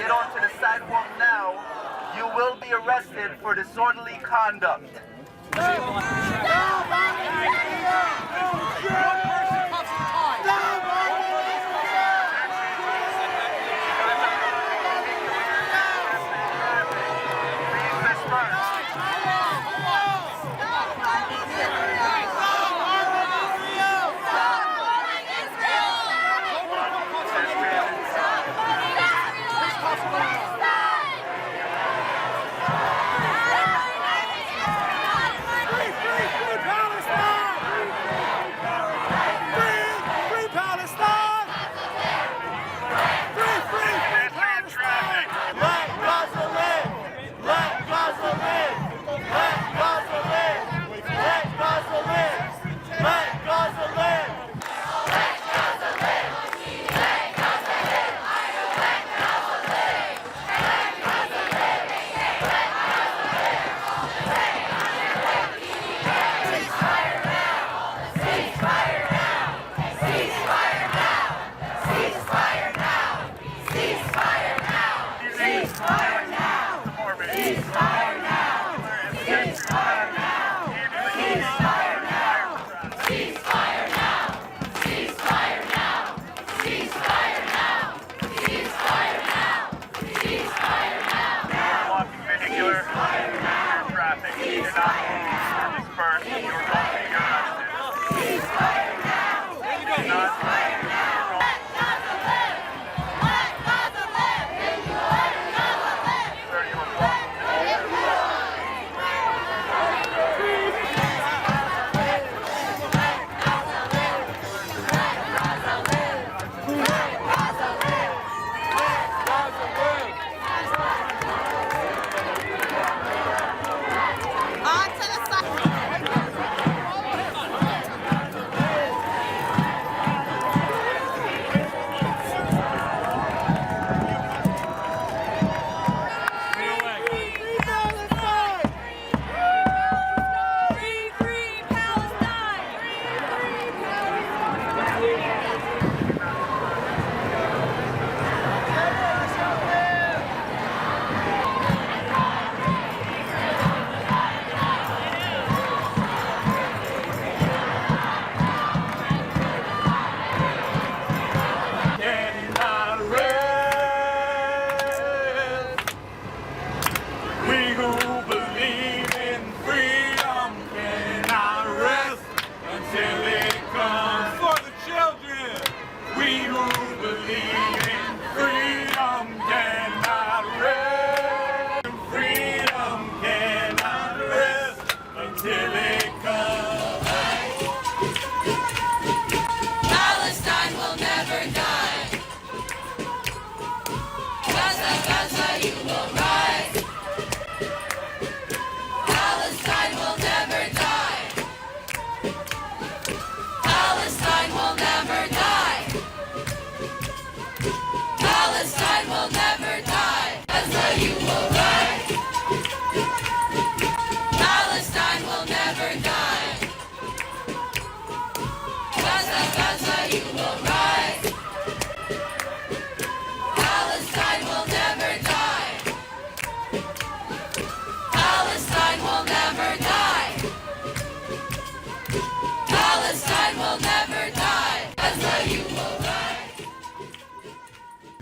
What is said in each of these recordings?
get onto the sidewalk now, you will be arrested for disorderly conduct.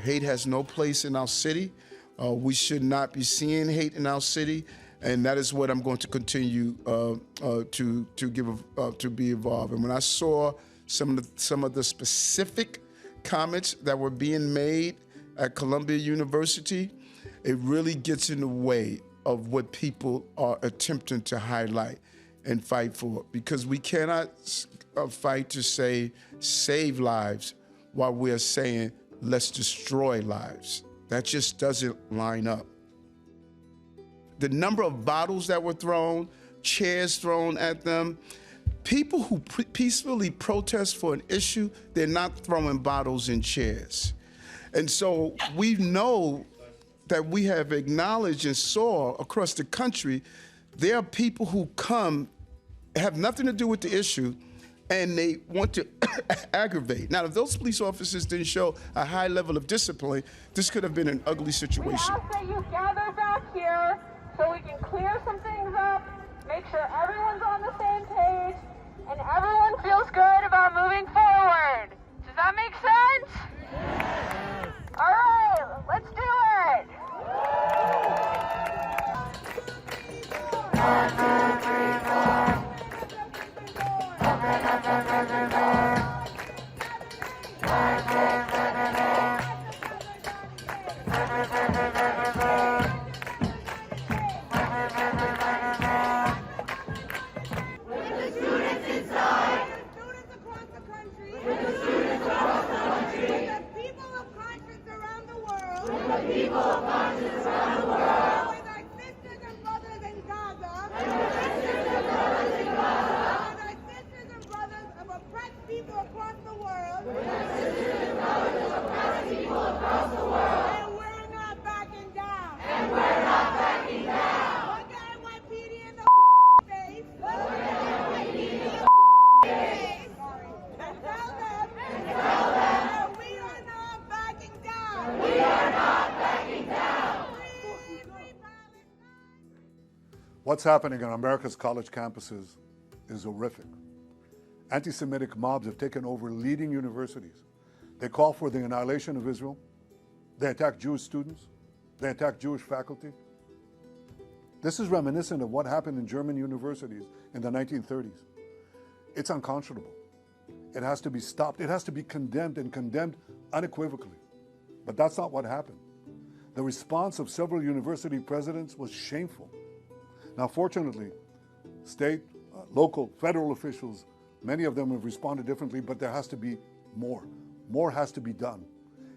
Hate has no place in our city. We should not be seeing hate in our city, and that is what I'm going to continue to be involved. And when I saw some of the specific comments that were being made at Columbia University, it really gets in the way of what people are attempting to highlight and fight for, because we cannot fight to say save lives while we're saying let's destroy lives. That just doesn't line up. The number of bottles that were thrown, chairs thrown at them, people who peacefully protest for an issue, they're not throwing bottles and chairs. And so we know that we have acknowledged and saw across the country, there are people who come, have nothing to do with the issue, and they want to aggravate. Now, if those police officers didn't show a high level of discipline, this could have been an ugly situation. We ask that you gather back here so we can clear some things up, make sure everyone's on the same page, and everyone feels good about moving forward. Does that make sense? Yes. All right, let's do it. 1, 2, 3, 4. People of conscience around the world. With our sisters and brothers in Gaza. With our sisters and brothers of oppressed people across the world. And we're not backing down. Look at NYPD in the face. And tell them that we are not backing down. What's happening on America's college campuses is horrific. Anti-Semitic mobs have taken over leading universities. They call for the annihilation of Israel. They attack Jewish students. They attack Jewish faculty. This is reminiscent of what happened in German universities in the 1930s. It's unconscionable. It has to be stopped. It has to be condemned, and condemned unequivocally. But that's not what happened. The response of several university presidents was shameful. Now, fortunately, state, local, federal officials, many of them have responded differently, but there has to be more. More has to be done.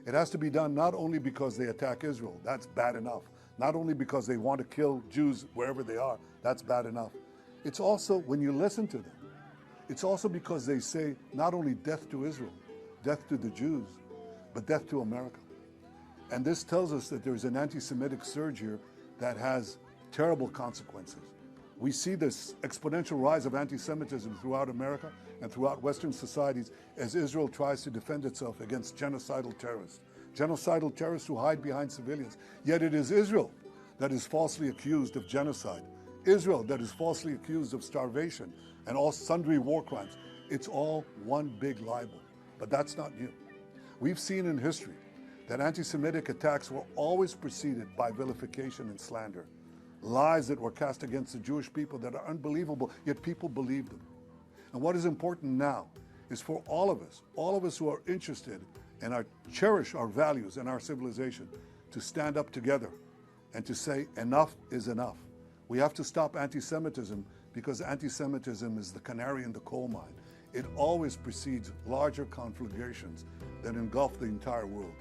It has to be done not only because they attack Israel, that's bad enough. Not only because they want to kill Jews wherever they are, that's bad enough. It's also, when you listen to them, it's also because they say not only death to Israel, death to the Jews, but death to America. And this tells us that there's an anti-Semitic surge here that has terrible consequences. We see this exponential rise of anti-Semitism throughout America and throughout Western societies as Israel tries to defend itself against genocidal terrorists. Genocidal terrorists who hide behind civilians. Yet it is Israel that is falsely accused of genocide. Israel that is falsely accused of starvation and all sundry war crimes. It's all one big libel. But that's not new. We've seen in history that anti-Semitic attacks were always preceded by vilification and slander. Lies that were cast against the Jewish people that are unbelievable, yet people believe them. And what is important now is for all of us who are interested and cherish our values and our civilization, to stand up together and to say enough is enough. We have to stop anti-Semitism because anti-Semitism is the canary in the coal mine. It always precedes larger conflagrations that engulf the entire world.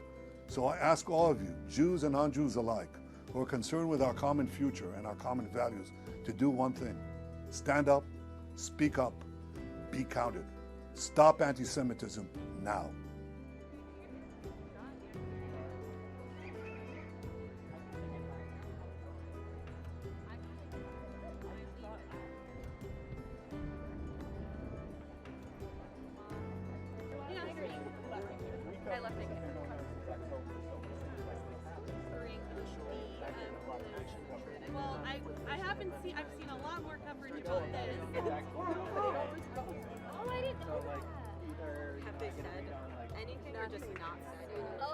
So I ask all of you, Jews and non-Jews alike, who are concerned with our common future and our common values, to do one thing. Stand up, speak up, be counted. Stop anti-Semitism now. Well, I've seen a lot more coverage about this. Oh, I didn't know that. Have they said anything or just not said? Oh,